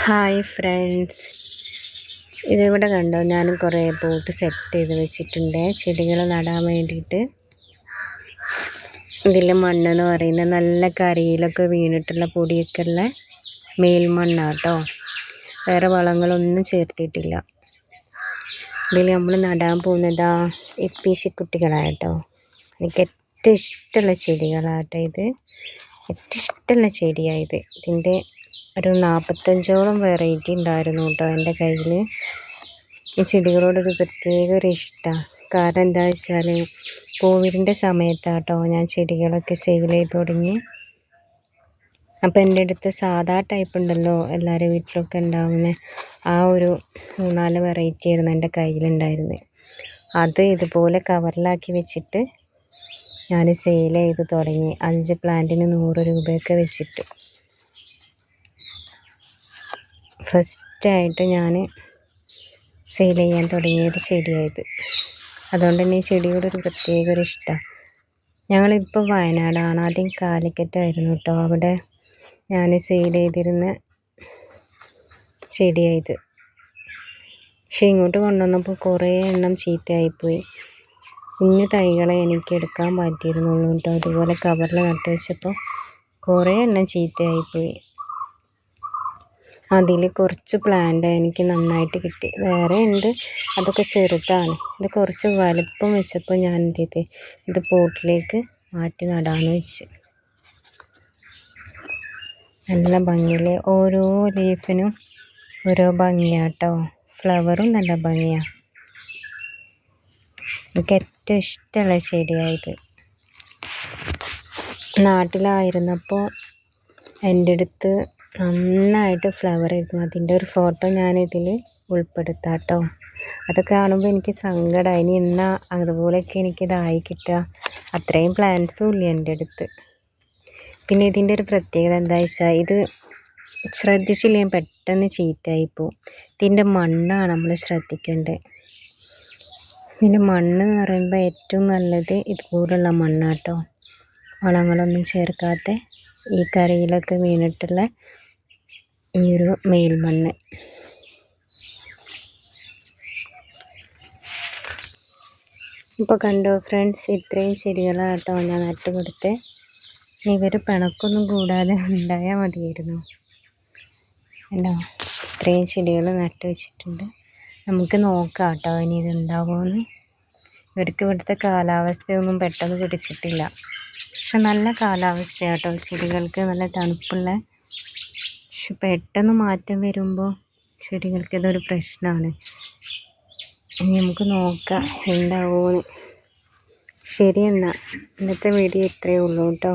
Hi friends, ഇതിവിടെ കണ്ടോ, ഞാൻ കുറേ പോട്ട് സെറ്റ് ചെയ്ത് വെച്ചിട്ടുണ്ട് ചെടികൾ നടാൻ വേണ്ടിയിട്ട്. ഇതിൽ മണ്ണെന്ന് പറയുന്നത് നല്ല കരയിലൊക്കെ വീണിട്ടുള്ള പൊടിയൊക്കെ ഉള്ള മേൽമണ്ണാട്ടോ, വേറെ വളങ്ങളൊന്നും ചേർത്തിട്ടില്ല. ഇതിൽ നമ്മൾ നടാൻ പോകുന്നതാ കുട്ടികളാട്ടോ. എനിക്ക് ഏറ്റവും ഇഷ്ടമുള്ള ചെടികളാട്ടോ ഇത്, ഏറ്റവും ഇഷ്ടമുള്ള ചെടിയായത്. ഇതിൻ്റെ ഒരു 45ഓളം വെറൈറ്റി ഉണ്ടായിരുന്നു കേട്ടോ എൻ്റെ കയ്യിൽ. ഈ ചെടികളോടൊരു പ്രത്യേക ഒരു ഇഷ്ടമാണ്. കാരണം എന്താ വെച്ചാൽ കോവിഡിൻ്റെ സമയത്താട്ടോ ഞാൻ ചെടികളൊക്കെ സെയിൽ ചെയ്ത് തുടങ്ങി. അപ്പോൾ എൻ്റെ അടുത്ത് സാധാ ടൈപ്പ് ഉണ്ടല്ലോ, എല്ലാവരും വീട്ടിലൊക്കെ ഉണ്ടാവുന്ന ആ ഒരു 3-4 വെറൈറ്റി ആയിരുന്നു എൻ്റെ കയ്യിലുണ്ടായിരുന്നത്. അത് ഇതുപോലെ കവറിലാക്കി വെച്ചിട്ട് ഞാൻ സെയിൽ ചെയ്ത് തുടങ്ങി. 5 പ്ലാന്റിന് 100 രൂപയൊക്കെ വെച്ചിട്ട്. ഫസ്റ്റായിട്ട് ഞാൻ സെയിൽ ചെയ്യാൻ തുടങ്ങിയൊരു ചെടിയായത്. അതുകൊണ്ട് തന്നെ ഈ ചെടിയോടൊരു പ്രത്യേക ഒരു ഇഷ്ടമാണ്. ഞങ്ങളിപ്പോൾ വയനാടാണ്, ആദ്യം കാലിക്കറ്റായിരുന്നു കേട്ടോ അവിടെ ഞാൻ സെയിൽ ചെയ്തിരുന്ന ചെടിയായത്. പക്ഷെ ഇങ്ങോട്ട് കൊണ്ടുവന്നപ്പോൾ കുറേ എണ്ണം ചീത്തയായിപ്പോയി. കുഞ്ഞു തൈകളെ എനിക്ക് എടുക്കാൻ പറ്റിയിരുന്നുള്ളൂ കേട്ടോ. അതുപോലെ കവറിൽ നട്ടു വെച്ചപ്പോൾ കുറേ എണ്ണം ചീത്തയായിപ്പോയി. അതിൽ കുറച്ച് പ്ലാന്റ് എനിക്ക് നന്നായിട്ട് കിട്ടി. വേറെ ഉണ്ട്, അതൊക്കെ ചെറുതാണ്. ഇത് കുറച്ച് വലുപ്പം വെച്ചപ്പോൾ ഞാൻ എന്ത് ചെയ്ത്, ഇത് പോട്ടിലേക്ക് മാറ്റി നടാമെന്ന് വെച്ച്. നല്ല ഭംഗിയിൽ ഓരോ ലീഫിനും ഓരോ ഭംഗിയാട്ടോ. ഫ്ലവറും നല്ല ഭംഗിയാണ്. എനിക്ക് ഏറ്റവും ഇഷ്ടമുള്ള ചെടിയായത്. നാട്ടിലായിരുന്നപ്പോൾ എൻ്റെ അടുത്ത് നന്നായിട്ട് ഫ്ലവർ ആയിരുന്നു. അതിൻ്റെ ഒരു ഫോട്ടോ ഞാനിതിൽ ഉൾപ്പെടുത്താം കേട്ടോ. അതൊക്കെ കാണുമ്പോൾ എനിക്ക് സങ്കടമായി. ഇനി എന്നാ അതുപോലെയൊക്കെ എനിക്കിതായി കിട്ടുക. അത്രയും പ്ലാന്റ്സും ഇല്ല എൻ്റെ അടുത്ത്. പിന്നെ ഇതിൻ്റെ ഒരു പ്രത്യേകത എന്താ വെച്ചാൽ, ഇത് ശ്രദ്ധിച്ചില്ലെങ്കിൽ പെട്ടെന്ന് ചീത്തയായിപ്പോവും. ഇതിൻ്റെ മണ്ണാണ് നമ്മൾ ശ്രദ്ധിക്കേണ്ടത്. ഇതിൻ്റെ മണ്ണ് എന്ന് പറയുമ്പോൾ ഏറ്റവും നല്ലത് ഇതുപോലുള്ള മണ്ണാട്ടോ, വളങ്ങളൊന്നും ചേർക്കാത്ത ഈ കരയിലൊക്കെ വീണിട്ടുള്ള ഈ ഒരു മേൽമണ്ണ്. ഇപ്പോൾ കണ്ടോ ഫ്രണ്ട്സ്, ഇത്രയും ചെടികളാട്ടോ ഞാൻ നട്ടുകൊടുത്ത്. ഇവർ പിണക്കൊന്നും കൂടാതെ ഉണ്ടായാൽ മതിയായിരുന്നു. കണ്ടോ, ഇത്രയും ചെടികൾ നട്ടു വെച്ചിട്ടുണ്ട്. നമുക്ക് നോക്കാം കേട്ടോ ഇനി ഇതുണ്ടാവുമെന്ന്. ഇവർക്ക് ഇവിടുത്തെ കാലാവസ്ഥയൊന്നും പെട്ടെന്ന് പിടിച്ചിട്ടില്ല. പക്ഷെ നല്ല കാലാവസ്ഥയാട്ടോ ചെടികൾക്ക്, നല്ല തണുപ്പുള്ള. പക്ഷെ പെട്ടെന്ന് മാറ്റം വരുമ്പോൾ ചെടികൾക്ക് ഇതൊരു പ്രശ്നമാണ്. ഇനി നമുക്ക് നോക്കാം എന്താവുമെന്ന്. ശരി എന്നാൽ ഇന്നത്തെ വീഡിയോ ഇത്രയേ ഉള്ളൂ കേട്ടോ.